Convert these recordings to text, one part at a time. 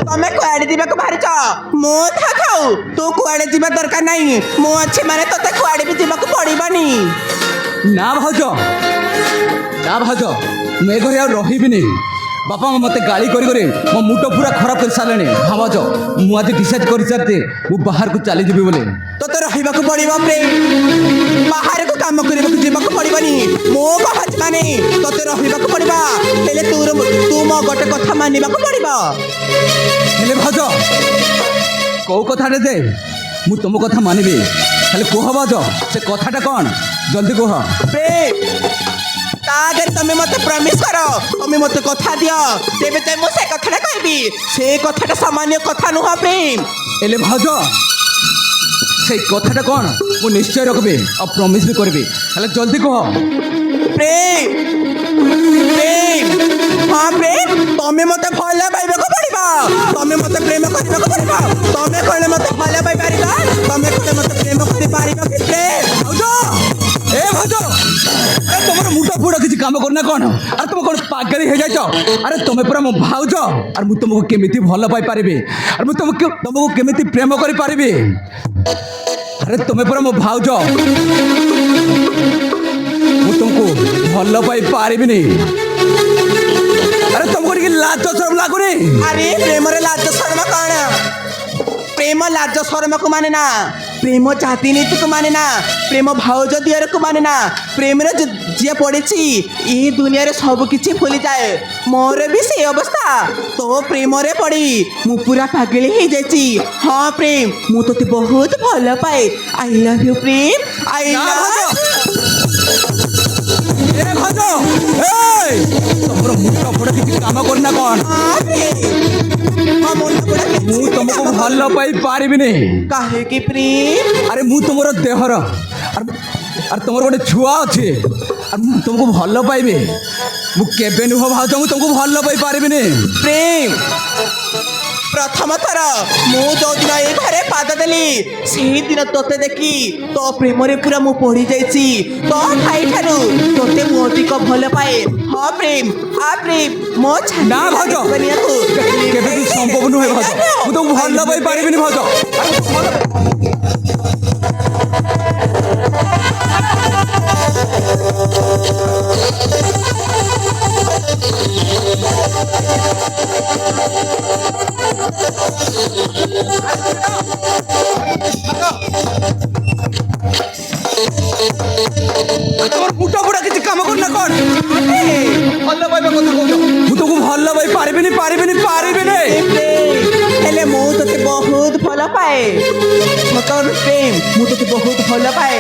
ତମେ କୁଆଡେ ଯିବାକୁ ବାହାରିଛ? ମୁଁ ଥାଉ, ତୁ କୁଆଡେ ଯିବା ଦରକାର ନାହିଁ। ମୁଁ ଅଛି ମାନେ ତତେ କୁଆଡେ ବି ଯିବାକୁ ପଡିବନି। ନା ଭାଉଜ, ନା ଭାଉଜ, ମୁଁ ଏ ଘରେ ଆଉ ରହିବିନି। ବାପା ମା ମୋତେ ଗାଳି କରି କରି ମୋ ମୁଣ୍ଡ ପୁରା ଖରାପ କରି ସାରିଲେଣି। ଭାଉଜ, ମୁଁ ଆଜି ଡିସାଇଡ୍ କରିସାରିଛି ମୁଁ ବାହାରକୁ ଚାଲିଯିବି ବୋଲି। ତତେ ରହିବାକୁ ପଡିବ ପ୍ରେମ। ବାହାରକୁ କାମ କରିବାକୁ ଯିବାକୁ ପଡିବନି। ମୁଁ କହୁଛି ମାନେ ତତେ ରହିବାକୁ ପଡିବ। ହେଲେ ତୁ ମୋ ଗୋଟେ କଥା ମାନିବାକୁ ପଡିବ। ହେଲେ ଭାଉଜ, କେଉଁ କଥାଟା ଯେ ମୁଁ ତୁମ କଥା ମାନିବି? ହେଲେ କୁହ ଭାଉଜ, ସେ କଥାଟା କ'ଣ? ଜଲ୍ଦି କୁହ। ପ୍ରେମ, ତା ଆଗରେ ତମେ ମତେ ପ୍ରମିସ୍ କର, ତମେ ମତେ କଥା ଦିଅ, ତେବେ ତ ମୁଁ ସେ କଥାଟା କହିବି। ସେ କଥାଟା ସାମାନ୍ୟ କଥା ନୁହଁ ପ୍ରେମ। ହେଲେ ଭାଉଜ, ସେଇ କଥାଟା କ'ଣ? ମୁଁ ନିଶ୍ଚୟ ରଖିବି ଆଉ ପ୍ରମିସ୍ ବି କରିବି। ହେଲେ ଜଲ୍ଦି କୁହ। ପ୍ରେମ, ପ୍ରେମ, ହଁ ପ୍ରେମ, ତମେ ମତେ ଭଲ ପାଇବାକୁ ପଡିବ। ତମେ ମତେ ପ୍ରେମ କରିବାକୁ ପଡିବ। ତମେ କହିଲେ ମତେ ଭଲ ପାଇପାରିବ? ତମେ କହିଲେ ମତେ ପ୍ରେମ କରିପାରିବ କି ପ୍ରେମ? ଭାଉଜ, ଏ ଭାଉଜ, ଆରେ ତମର ମୁଣ୍ଡ ଫୁଡ କିଛି କାମ କରୁନା କ'ଣ? ଆରେ ତମେ କ'ଣ ପାଗଳି ହେଇଯାଇଛ? ଆରେ ତମେ ପୁରା ମୋ ଭାଉଜ। ଆରେ ମୁଁ ତମକୁ କେମିତି ଭଲ ପାଇପାରିବି? ଆରେ ମୁଁ ତମକୁ କେମିତି ପ୍ରେମ କରିପାରିବି? ଆରେ ତମେ ପୁରା ମୋ ଭାଉଜ, ମୁଁ ତମକୁ ଭଲ ପାଇପାରିବିନି। ଆରେ ତମକୁ ଟିକେ ଲାଜ ଶରମ ଲାଗୁନି? ଆରେ ପ୍ରେମରେ ଲାଜ ଶରମ କ'ଣ? ପ୍ରେମ ଲାଜ ଶରମକୁ ମାନେ ନା। ପ୍ରେମ ଜାତି ନୀତିକୁ ମାନେ ନା। ପ୍ରେମ ଭାଉଜ ଦିଅରକୁ ମାନେ ନା। ପ୍ରେମରେ ଯିଏ ପଡ଼ିଛି ଏ ଦୁନିଆରେ ସବୁ କିଛି ଭୁଲିଯାଏ। ମୋର ବି ସେଇ ଅବସ୍ଥା। ତୋ ପ୍ରେମରେ ପଡ଼ି ମୁଁ ପୁରା ପାଗଳି ହେଇଯାଇଛି। ହଁ ପ୍ରେମ, ମୁଁ ତୋତେ ବହୁତ ଭଲ ପାଏ। ଆଇ ଲଭ୍ ୟୁ ପ୍ରେମ, ଆଇ ଲଭ୍। ଏ ଭାଉଜ, ଏଇ ତମର ମୁଣ୍ଡ ଫୁଡ କିଛି କାମ କରୁନା କ'ଣ? ମୁଁ ତମକୁ ଭଲ ପାଇପାରିବିନି। କାହିଁକି ପ୍ରେମ? ଆରେ ମୁଁ ତୁମର ଦେହର, ଆରେ ତମର ଗୋଟେ ଛୁଆ ଅଛି। ଆରେ ମୁଁ ତୁମକୁ ଭଲ ପାଇବି? ମୁଁ କେବେ ନୁହଁ ଭାଉଜ, ମୁଁ ତୁମକୁ ଭଲ ପାଇପାରିବିନି। ପ୍ରେମ, ପ୍ରଥମ ଥର ମୁଁ ଯୋଉଦିନ ଏ ଘରେ ପାଦ ଦେଲି ସେଇଦିନ ତୋତେ ଦେଖି ତୋ ପ୍ରେମରେ ପୁରା ମୁଁ ପଡ଼ିଯାଇଛି। ତୋ ଠାରୁ ତୋତେ ମୁଁ ଅଧିକ ଭଲ ପାଏ। ହଁ ପ୍ରେମ, ହଁ ପ୍ରେମ, ମୋ ନା ଭାଉଜ, କେବେ ବି ସମ୍ଭବ ନୁହେଁ ଭାଉଜ। ମୁଁ ତୁମକୁ ଭଲ ପାଇପାରିବିନି ଭାଉଜ। ତମର ମୁଣ୍ଡ ଫୁଡା କିଛି କାମ କରୁନା କ'ଣ? ଭଲ ପାଇବା କଥା କହୁଛ? ମୁଁ ତୁମକୁ ଭଲ ପାଇପାରିବିନି, ପାରିବିନି। ହେଲେ ମୁଁ ତୋତେ ବହୁତ ଭଲ ପାଏ। ପ୍ରେମ, ମୁଁ ତୋତେ ବହୁତ ଭଲ ପାଏ।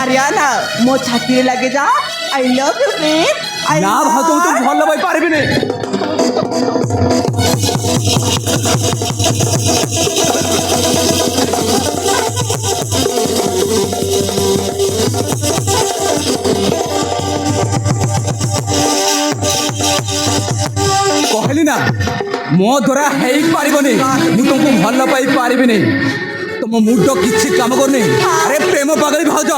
ଆରିୟାନା, ମୋ ଛାତିରେ ଲାଗେ ଯା। ଆଇ ଲଭ୍ ୟୁ ପ୍ରେମ। ନା ଭାଉଜ, ମୁଁ ତୁମକୁ ଭଲ ପାଇପାରିବିନି। କହିଲି ନା, ମୋ ଦ୍ୱାରା ହେଇପାରିବନି। ମୁଁ ତୁମକୁ ଭଲ ପାଇପାରିବିନି। ତମ ମୁଣ୍ଡ କିଛି କାମ କରୁନି। ଆରେ ପ୍ରେମ ପାଗଳି ଭାଉଜ,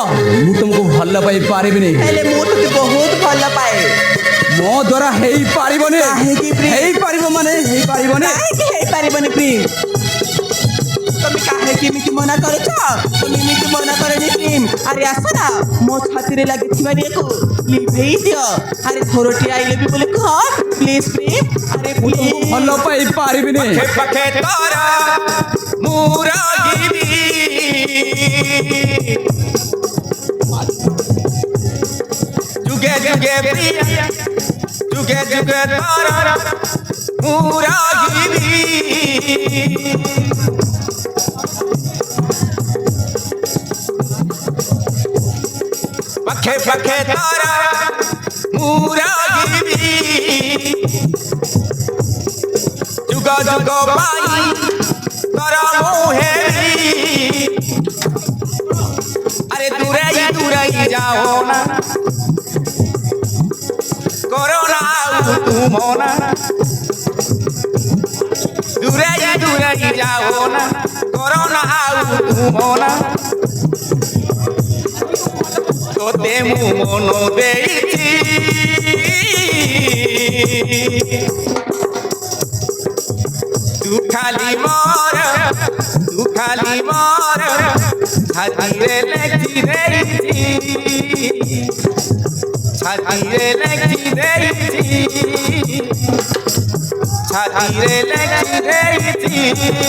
ମୁଁ ତୁମକୁ ଭଲ ପାଇପାରିବିନି। ହେଲେ ମୁଁ ତୋତେ ବହୁତ ଭଲ ପାଏ। ମୋ ଦ୍ୱାରା ହେଇପାରିବନି। ହେଇପାରିବ ମାନେ ହେଇପାରିବନି। କାହିଁକି ହେଇପାରିବନି ପ୍ରେମ? ତମେ କାହିଁକି ଏମିତି ମନା କରୁଛ? ତମେ ଏମିତି ମନା କରନି ପ୍ରେମ। ଆରେ ଆସ ନା, ମୋ ଛାତିରେ ଲାଗିଥିବା ନିଆକୁ ଲିଭେଇ ଦିଅ। ଆରେ ଥରଟି ଆଇଲେ ବି ବୋଲି କହ ପ୍ଲିଜ ପ୍ରେମ। ଆରେ ମୁଁ ତୁମକୁ ଭଲ ପାଇପାରିବିନି। ପାଖେ ତାରା ମୁଁ ରହିବି, ଯୁଗେ ଯୁଗେ ପ୍ରିୟା, ଯୁଗେ ଯୁଗେ ତାରା ମୁଁ ରହିବି। ପାଖେ ପାଖେ ତାରା ମୁଁ ରହିବି, ଯୁଗ ଯୁଗ ପାଇଁ ତୋର ମୁହେ। আরে দূরাই দূরাই যাও না, করো না তুমনা, দূরাই দূরাই যাও না, করো না তুমনা, তোতে মু মন দেইছি तू खाली मोर छातीरे लेखी देइछि छातीरे लेखी देइछि छातीरे लेखी देइछि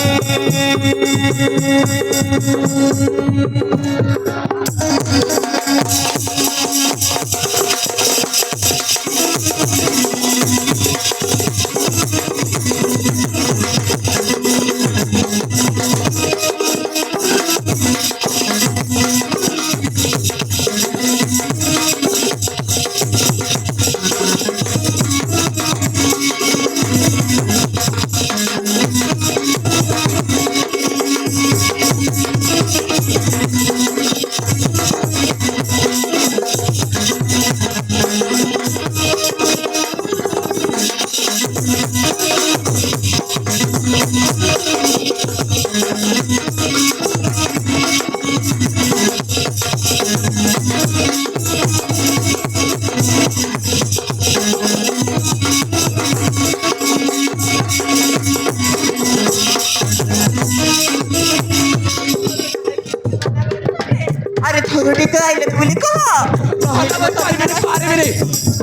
আরে থরুটি তো আইলে বলি কহ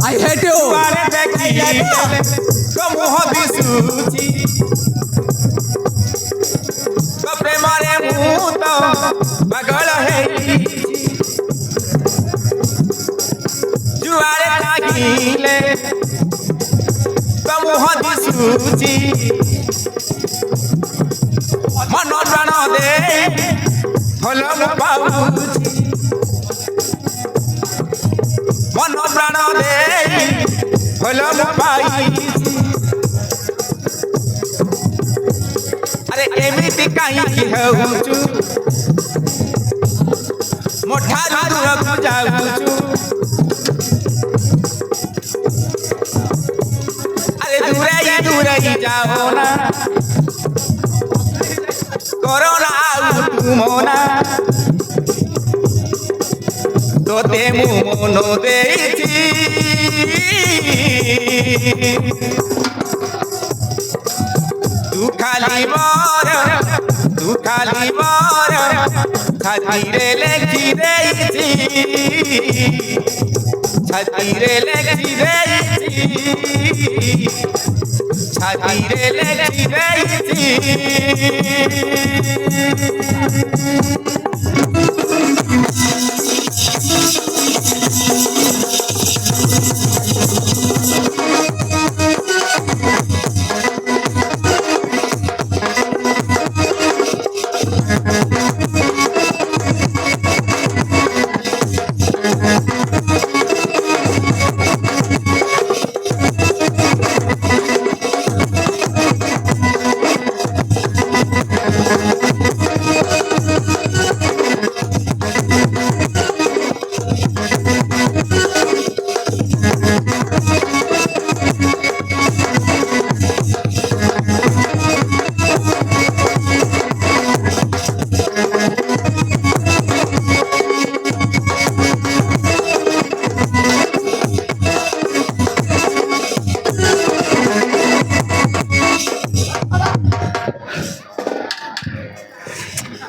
আই হেট ইউ दुआरे देखी तो मुह दिसुची तो प्रेमरे मुह तो पागल हेइछि जुआरे लागिले तो मुह दिसुची मन प्राण दे फल पाउछि मन प्राण दे फल पाइछि अरे एमिति काहींकि हेउछु मोठारू दूरକୁ जाउछु अरे दूरे जाओ ना करो ना तुमना तोते मन देइछि तू खाली मोर छातीरे लेखी देइछि छातीरे लेखी देइछि छातीरे लेखी देइछि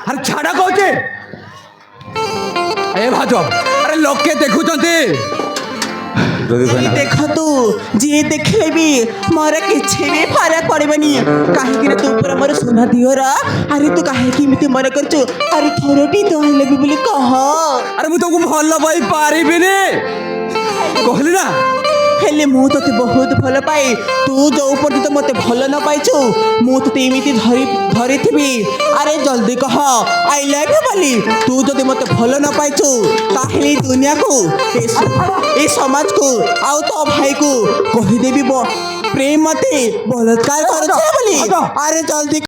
আরে ছাড়া কହୁଛି এ ভাজ আরে লোকে দেখুଛନ୍ତି ଦେଖନ୍ତୁ ଯିଏ ଦେଖିଲେ ବି ମୋର କିଛି ବି ଫରକ ପଡ଼ିବନି କାହିଁକି ନା ତୁ ପୁରା ମୋର ସୁନା ଦିଅର ଆରେ ତୁ କାହିଁକି ଏମିତି ମନେ କରୁଛୁ ଆରେ ଥରଟି ତୁ ଆଇଲେ ବି ବୋଲି କହ আরে ମୁଁ ତମକୁ ଭଲ ପାଇ ପାରିବିନି କହିଲି ନା ହେଲେ ମୁଁ ତୋତେ ବହୁତ ଭଲ ପାଏ ତୁ ଯୋଉ ପର୍ଯ୍ୟନ୍ତ ମୋତେ ଭଲ ନ ପାଇଛୁ ମୁଁ ତୋତେ ଏମିତି ଧରିଥିବି ଆରେ ଜଲ୍ଦି କହ ଆଇ ଲଭ୍ ୟୁ ବୋଲି ତୁ ଯଦି ମୋତେ ଭଲ ନ ପାଇଛୁ ତାହେଲେ ଏ ଦୁନିଆକୁ ଏ ସମାଜକୁ ଆଉ ତୋ ଭାଇକୁ କହିଦେବି ପ୍ରେମ ମୋତେ ବଳାତ୍କାର କରୁଛି ବୋଲି ଆରେ ଜଲ୍ଦି